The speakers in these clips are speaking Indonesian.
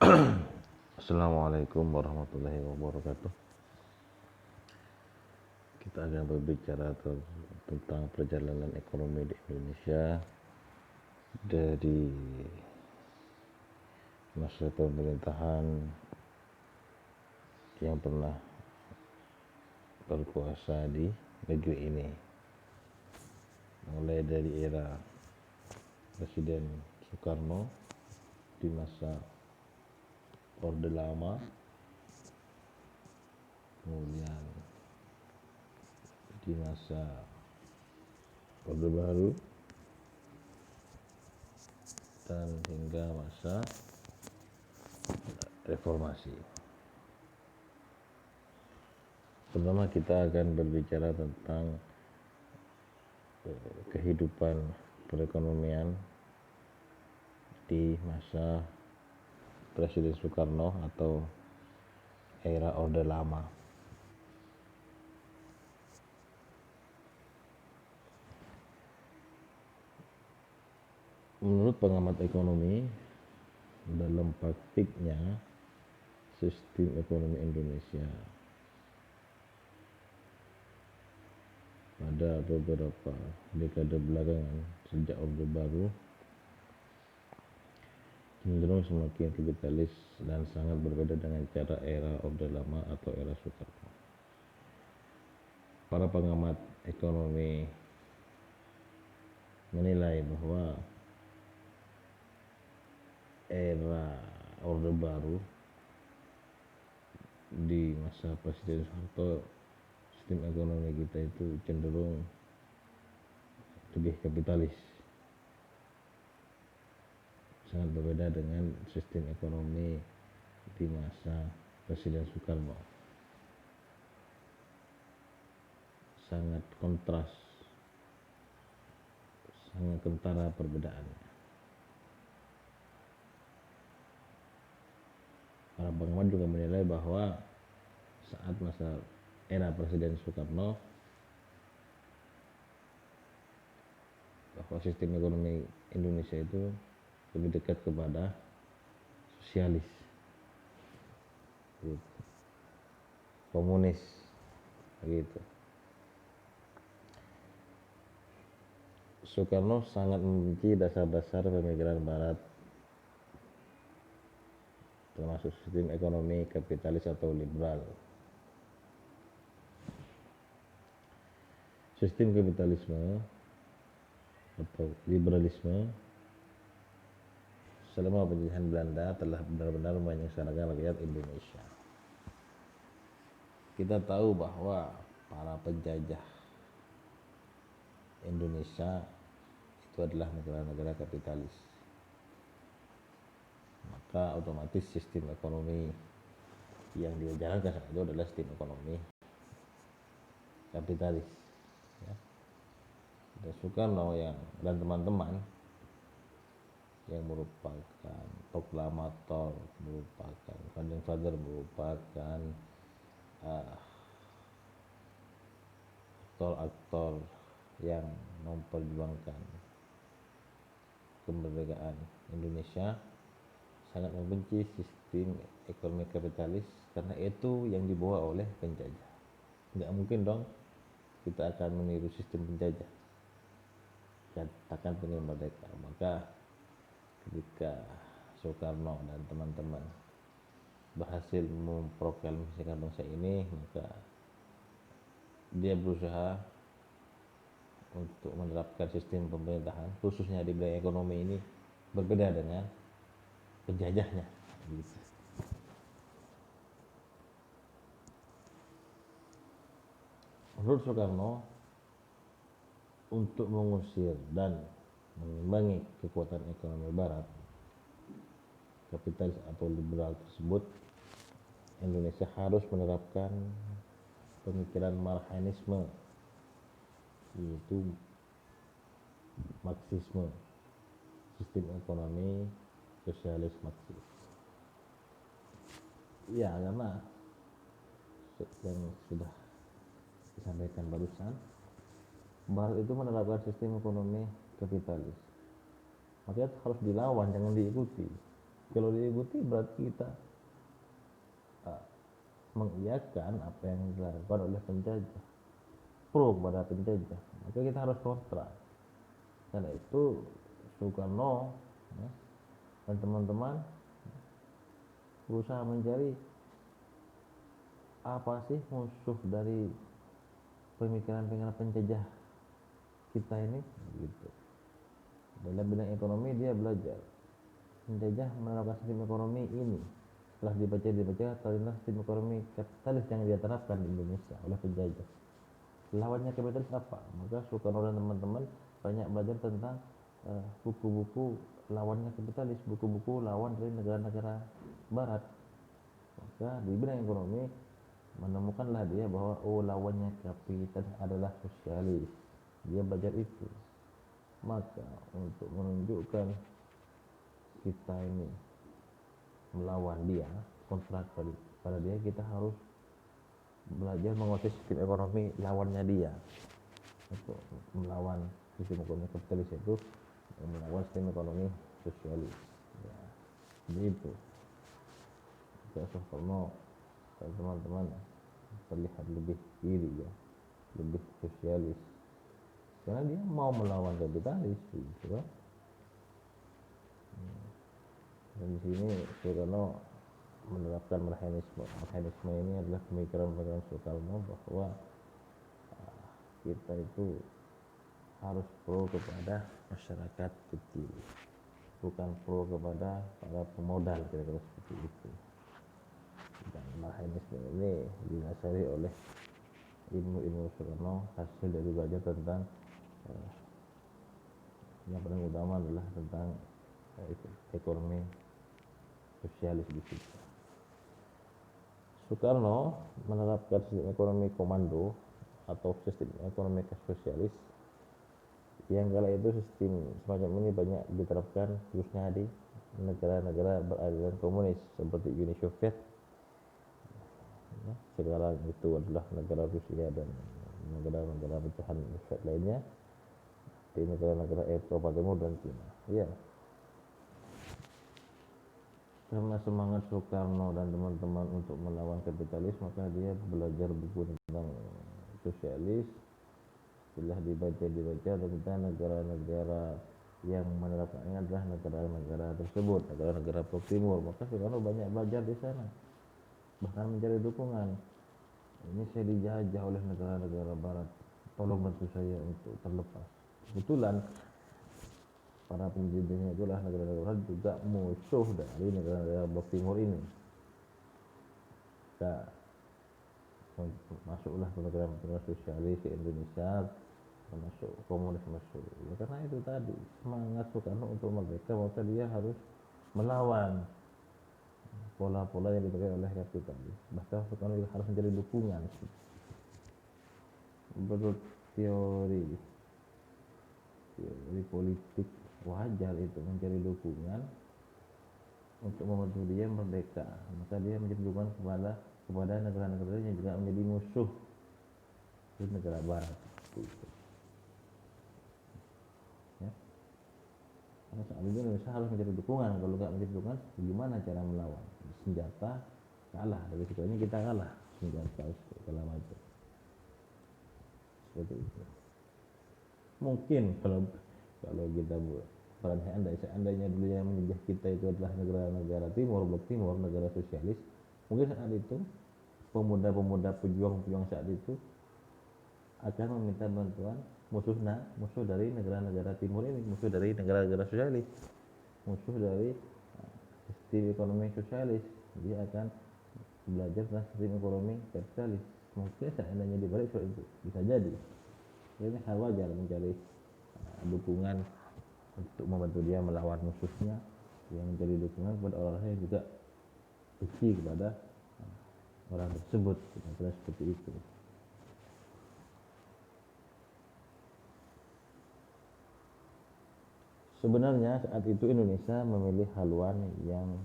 Assalamualaikum warahmatullahi wabarakatuh. Kita akan berbicara tentang perjalanan ekonomi di Indonesia dari masa pemerintahan yang pernah berkuasa di negeri ini, mulai dari era Presiden Soekarno di masa Orde Lama, kemudian di masa Orde Baru, dan hingga masa reformasi. Pertama kita akan berbicara tentang kehidupan perekonomian di masa Presiden Soekarno atau era Orde Lama. Menurut pengamat ekonomi, dalam praktiknya sistem ekonomi Indonesia pada beberapa dekade belakangan sejak Orde Baru cenderung semakin kapitalis dan sangat berbeda dengan cara era Orde Lama atau era Soekarno. Para pengamat ekonomi menilai bahwa era Orde Baru di masa Presiden Soeharto, sistem ekonomi kita itu cenderung lebih kapitalis, sangat berbeda dengan sistem ekonomi di masa Presiden Soekarno. Sangat kontras, sangat kentara perbedaannya. Para pengamat juga menilai bahwa saat masa era Presiden Soekarno, bahwa sistem ekonomi Indonesia itu lebih dekat kepada sosialis, gitu, komunis, gitu. Soekarno sangat membenci dasar-dasar pemikiran Barat, termasuk sistem ekonomi kapitalis atau liberal. Sistem kapitalisme atau liberalisme selama penjajahan Belanda telah benar-benar menyengsarakan rakyat Indonesia. Kita tahu bahwa para penjajah Indonesia itu adalah negara-negara kapitalis, maka otomatis sistem ekonomi yang dijalankan saat itu adalah sistem ekonomi kapitalis, ya. Dan Soekarno dan teman-teman yang merupakan proklamator, merupakan founding father, merupakan aktor-aktor yang memperjuangkan kemerdekaan Indonesia, sangat membenci sistem ekonomi kapitalis karena itu yang dibawa oleh penjajah. Nggak mungkin dong kita akan meniru sistem penjajah, katakan pengen merdeka. Maka ketika Soekarno dan teman-teman berhasil memproklamasikan bangsa ini, maka dia berusaha untuk menerapkan sistem pemerintahan khususnya di bidang ekonomi ini berbeda dengan penjajahnya, gitu. Menurut Soekarno, untuk mengusir dan mengimbangi kekuatan ekonomi Barat, kapitalis atau liberal tersebut, Indonesia harus menerapkan pemikiran Marxisme, yaitu Marxisme, sistem ekonomi sosialis Marxis. Ya, karena yang sudah disampaikan barusan, Barat itu menerapkan sistem ekonomi kapitalis, makanya harus dilawan, jangan diikuti, Kalau diikuti berarti kita mengiyakan apa yang dilakukan oleh penjajah, pro kepada penjajah, maka kita harus kontra. Karena itu Soekarno ya, dan teman-teman berusaha mencari apa sih musuh dari pemikiran-pemikiran penjajah kita ini gitu. Dalam bidang ekonomi dia belajar penjajah menerapkan sistem ekonomi ini. Setelah dibaca tentang sistem ekonomi kapitalis yang dia terapkan di Indonesia oleh penjajah. Lawannya kapitalis apa? Maka Soekarno dan teman-teman banyak belajar tentang buku-buku lawannya kapitalis, buku-buku lawan dari negara-negara barat. Maka di bidang ekonomi menemukanlah dia bahwa lawannya kapitalis adalah sosialis. Dia belajar itu. Maka untuk menunjukkan kita ini melawan dia, kontrak pada dia, kita harus belajar menguasai sistem ekonomi lawannya dia. Untuk melawan sistem ekonomi kapitalis itu melawan sistem ekonomi sosialis ya, begitu. Soekarno dan teman-teman terlihat lebih kiri ya, lebih sosialis karena dia mau melawan kapitalis gitu kan. Dan di sini Soekarno menerapkan mekanisme ini adalah pemikiran Soekarno bahwa kita itu harus pro kepada masyarakat kecil, bukan pro kepada para pemodal, kira-kira seperti itu. Dan mekanisme ini didasari oleh ilmu Soekarno hasil dari belajar tentang yang paling utama adalah tentang ekonomi sosialis di situ. Soekarno menerapkan sistem ekonomi komando atau sistem ekonomi sosialis yang kala itu sistem semacam ini banyak diterapkan khususnya di negara-negara beraliran komunis seperti Uni Soviet. Sekarang itu adalah negara Rusia dan negara-negara pecahan Soviet lainnya di negara-negara Eropa Timur dan Cina. Ya. Karena semangat Soekarno dan teman-teman untuk melawan kapitalis, maka dia belajar buku tentang sosialis. Setelah dibaca tentang negara-negara yang menerapkannya adalah negara-negara tersebut, negara-negara Blok Timur. Maka Soekarno banyak belajar di sana, bahkan mencari dukungan. Ini saya dijajah oleh negara-negara Barat, tolong bantu saya untuk terlepas. Kebetulan para penjajahnya itulah negara-negara juga musuh dari negara-negara Blok Timur ini. Maka masuklah program-program sosialis di Indonesia, termasuk komunis masuk. Ya, karena itu tadi semangat Soekarno untuk merdeka, maka dia harus melawan pola-pola yang dipakai oleh kapitalis. Bahkan Soekarno juga harus mencari dukungan. Menurut teori politik wajar itu mencari dukungan untuk membantu dia merdeka. Maka dia mencari dukungan kepada negara-negara yang juga menjadi musuh di negara Barat. Gitu. Ya. Karena saat ini Indonesia harus mencari dukungan. Kalau nggak mencari dukungan, bagaimana cara melawan? Senjata kalah, dari situnya kita kalah, senjata segala macam. Seperti itu. Mungkin kalau kita buat seandainya dulu yang menjajah kita itu adalah negara-negara timur, Blok Timur, negara sosialis, mungkin saat itu pemuda-pemuda pejuang saat itu akan meminta bantuan musuh dari negara-negara timur ini, musuh dari negara-negara sosialis, musuh dari sistem ekonomi sosialis. Dia akan belajar tentang sistem ekonomi kapitalis. Mungkin seandainya dibalik soal itu bisa jadi. Ini hal wajar mencari dukungan untuk membantu dia melawan musuhnya, yang mencari dukungan kepada orang yang juga benci kepada orang tersebut, kira-kira seperti itu. Sebenarnya saat itu Indonesia memilih haluan yang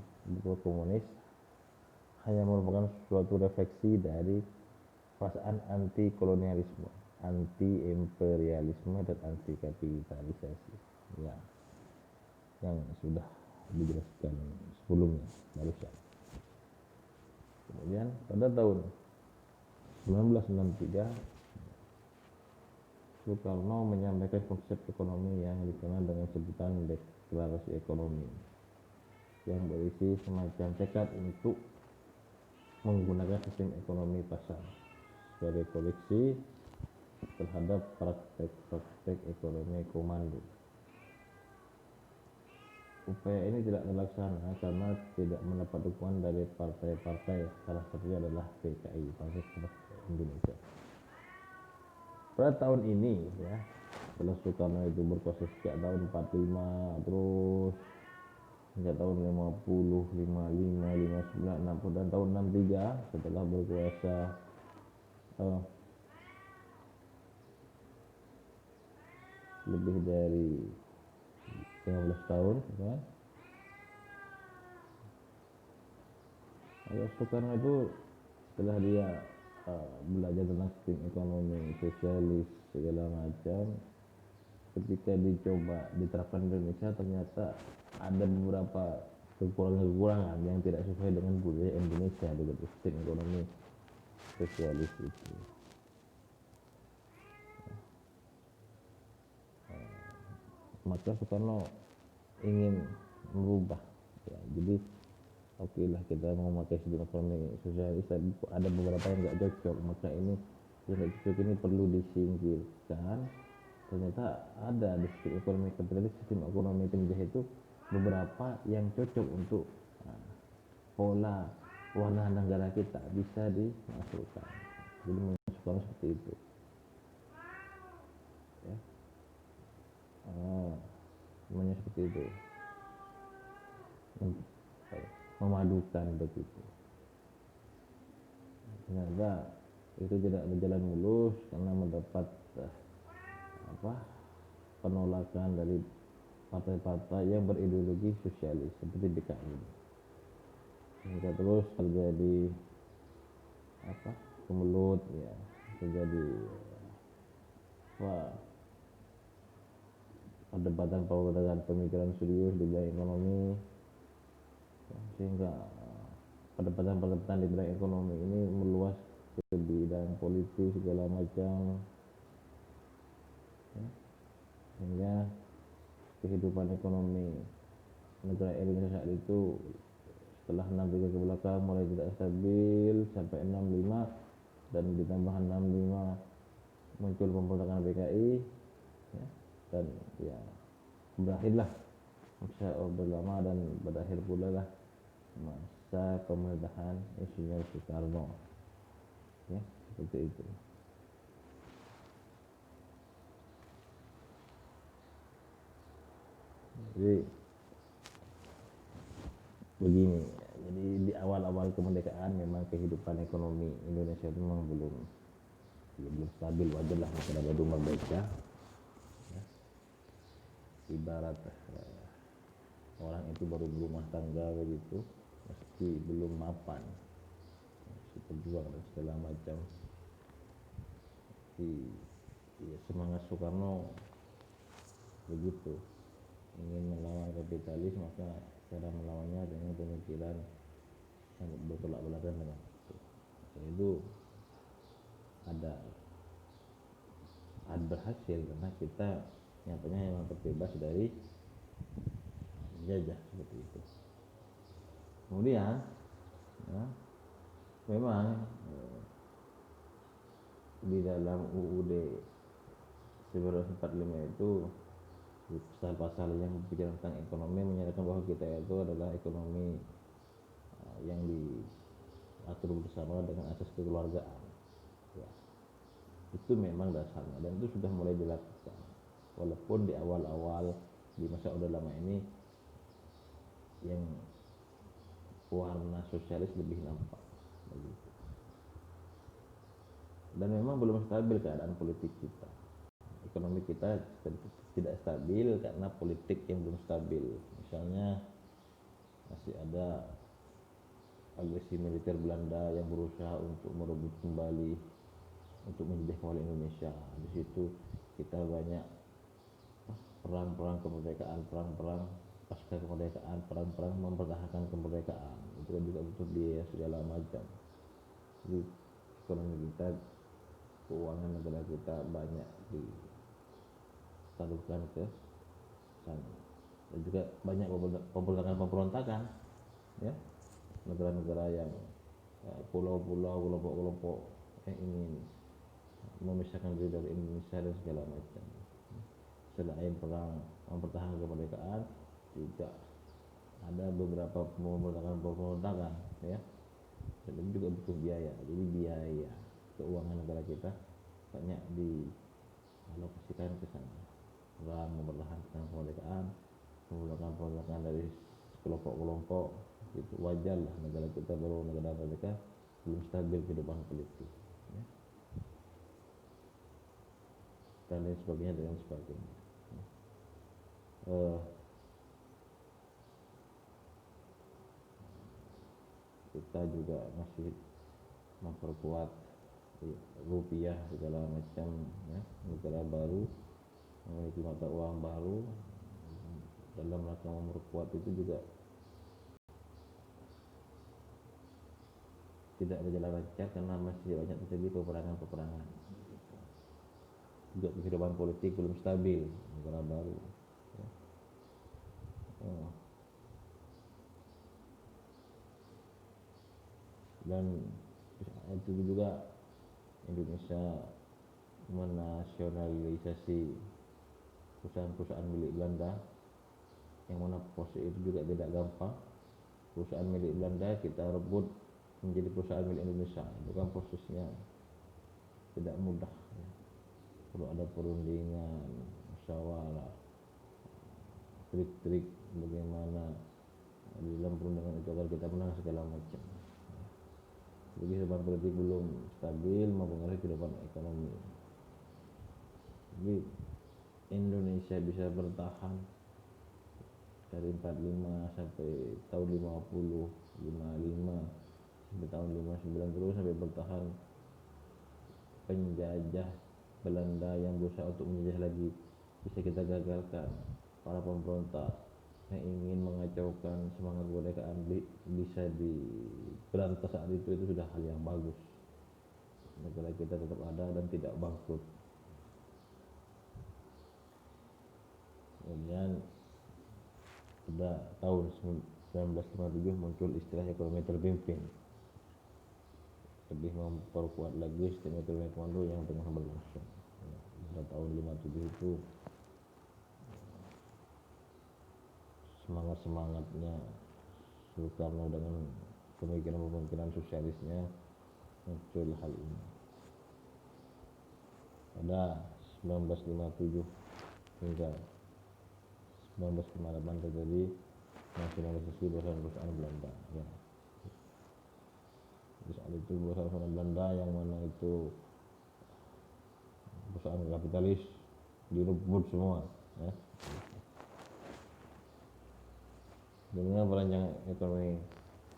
komunis hanya merupakan suatu refleksi dari perasaan anti kolonialisme, anti imperialisme dan anti kapitalisasi ya, yang sudah dijelaskan sebelumnya barusan. Kemudian pada tahun 1963 Soekarno menyampaikan konsep ekonomi yang dikenal dengan sebutan deklarasi ekonomi, yang berisi semacam tekad untuk menggunakan sistem ekonomi pasar sebagai koreksi terhadap praktek-praktek ekonomi komando. Upaya ini tidak terlaksana karena tidak mendapat dukungan dari partai-partai, salah satunya adalah PKI, Partai Kebangkitan Indonesia. Pada tahun ini ya, setelah Soekarno itu berkuasa sejak tahun 45 terus hingga tahun 50, 55, 59, 60 dan tahun 63 setelah berkuasa lebih dari 15 tahun kan. Soekarno itu setelah dia belajar tentang sistem ekonomi sosialis segala macam, ketika dicoba diterapkan di Indonesia ternyata ada beberapa kekurangan-kekurangan yang tidak sesuai dengan budaya Indonesia dengan sistem ekonomi sosialis itu. Maka Soekarno ingin merubah ya, jadi oke lah kita mau memakai sistem ekonomi sosialis, tapi ada beberapa yang nggak cocok, maka ini yang nggak cocok ini perlu disingkirkan. Ternyata ada di sistem ekonomi kapitalis, sistem ekonomi penjajah itu beberapa yang cocok untuk pola warna negara kita bisa dimasukkan. Jadi menmasukkan seperti itu ya. Semuanya seperti itu, memadukan begitu. Ternyata itu tidak berjalan mulus karena mendapat penolakan dari partai-partai yang berideologi sosialis seperti PKI. Hingga terus terjadi kemelut ya, terjadi perdebatan pemikiran serius di bidang ekonomi, sehingga perdebatan di bidang ekonomi ini meluas ke bidang politik segala macam ya. Sehingga kehidupan ekonomi negara Indonesia saat itu setelah 63 ke belakang mulai tidak stabil sampai 65, dan ditambah 65 muncul pemberontakan PKI ya, dan ya berakhirlah masa Orde Lama dan berakhir pula lah masa pemerintahan Insinyur Soekarno ya, seperti itu. Jadi begini, jadi di awal-awal kemerdekaan memang kehidupan ekonomi Indonesia itu memang belum stabil, wajar lah kita baru merdeka ya. Ibarat orang itu baru berumah tangga begitu, meski belum mapan, masih berjuang dan segala macam. Ya, semangat Soekarno begitu, ingin melawan kapitalis, maka cara melawannya dengan pemikiran yang bertolak belakang dengan itu ada berhasil karena kita nyatanya memang terbebas dari jajah seperti itu. Kemudian ya, memang di dalam UUD 1945 itu pasal-pasal yang berbicara tentang ekonomi menyatakan bahwa kita itu adalah ekonomi yang diatur bersama dengan asas kekeluargaan ya. Itu memang dasarnya dan itu sudah mulai dilakukan, walaupun di awal-awal di masa Orde Lama ini yang warna sosialis lebih nampak begitu. Dan memang belum stabil keadaan politik kita, ekonomi kita tidak stabil karena politik yang belum stabil. Misalnya masih ada agresi militer Belanda yang berusaha untuk merebut kembali, untuk menjajah kembali Indonesia. Di situ kita banyak perang-perang kemerdekaan, perang-perang pasca kemerdekaan, perang-perang mempertahankan kemerdekaan, itu kan juga butuh biaya segala macam. Jadi ekonomi kita, keuangan negara kita banyak ditaruhkan ke sana, dan juga banyak pemberontakan ya, negara-negara yang pulau-pulau, kelompok-kelompok yang ingin memisahkan diri dari Indonesia dan segala macam. Selain perang mempertahankan kemerdekaan, juga ada beberapa pemberontakan ya, dan itu juga butuh biaya. Jadi biaya keuangan negara kita banyak dialokasikan ke sana. Perang mempertahankan kemerdekaan, pemberontakan dari kelompok-kelompok, itu wajar lah. Negara kita baru negara merdeka, belum stabil kehidupan politik ya, dan lain sebagainya. Kita juga masih memperkuat rupiah segala macam ya, negara baru memiliki mata uang baru. Dalam rangka memperkuat itu juga tidak berjalan lancar karena masih banyak terjadi peperangan. Juga kehidupan politik belum stabil, negara baru ya. Dan itu juga Indonesia menasionalisasi perusahaan-perusahaan milik Belanda, yang mana proses itu juga tidak gampang. Perusahaan milik Belanda kita rebut menjadi perusahaan milik Indonesia, itu kan prosesnya tidak mudah ya. Perlu ada perundingan, musyawarah, trik-trik bagaimana di dalam perundingan itu agar kita menang segala macam. Jadi kehidupan politik belum stabil, mempengaruhi kehidupan ekonomi. Jadi Indonesia bisa bertahan dari 45 sampai tahun 50, 55 sampai tahun 59, terus sampai bertahan. Penjajah Belanda yang berusaha untuk menjajah lagi bisa kita gagalkan. Para pemberontak yang ingin mengacaukan semangat kemerdekaan bisa diberantas saat itu sudah hal yang bagus. Negara kita tetap ada dan tidak bangkrut. Kemudian pada tahun 1957 muncul istilah ekonomi terpimpin, lebih memperkuat lagi sistem ekonomi komando yang tengah berlangsung. Pada tahun 57 itu semangatnya Soekarno dengan pemikiran sosialisnya muncul hal ini. Pada 1957 hingga 1958 terjadi nasionalisasi perusahaan Belanda ya. Di saat itu perusahaan Belanda yang mana itu perusahaan kapitalis direbut semua ya. Dengan perancangan ekonomi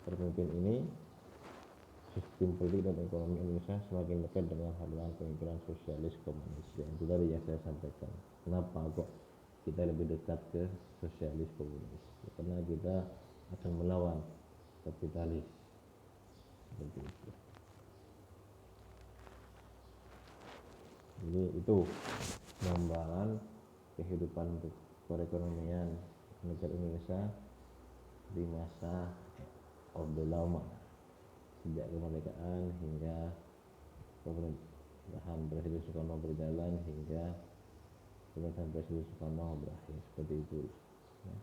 terpimpin ini, sistem politik dan ekonomi Indonesia semakin dekat dengan haluan pemikiran sosialis komunis. Itu tadi yang saya sampaikan. Kenapa kok kita lebih dekat ke sosialis komunis? Karena kita akan melawan kapitalis. Seperti itu. Jadi itu gambaran kehidupan perekonomian negara Indonesia di masa Orde Lama, sejak kemerdekaan hingga pemerintahan Presiden Soekarno berjalan hingga pemerintahan Presiden Soekarno berakhir. Seperti itu ya.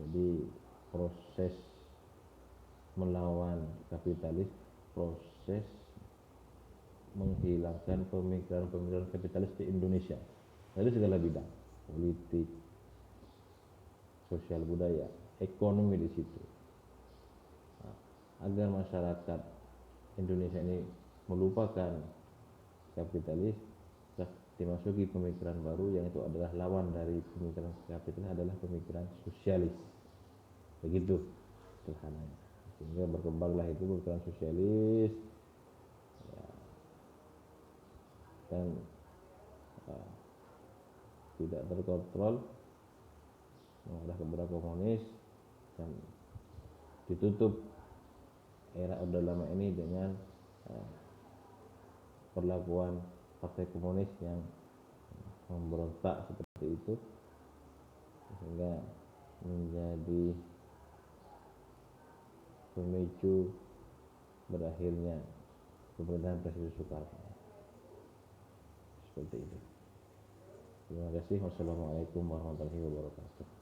Jadi proses melawan kapitalis, proses menghilangkan pemikiran kapitalis di Indonesia dari segala bidang, politik, sosial, budaya, ekonomi di situ. Nah, agar masyarakat Indonesia ini melupakan kapitalis, dimasuki pemikiran baru yang itu adalah lawan dari pemikiran kapitalis, adalah pemikiran sosialis. Begitu sederhananya. Sehingga berkembanglah itu pemikiran sosialis ya. Dan tidak terkontrol mengarah kepada komunis, dan ditutup era Orde Lama ini dengan perlakuan partai komunis yang memberontak seperti itu, sehingga menjadi pemicu berakhirnya pemerintahan Presiden Soekarno. Seperti itu. Terima kasih. Wassalamualaikum warahmatullahi wabarakatuh.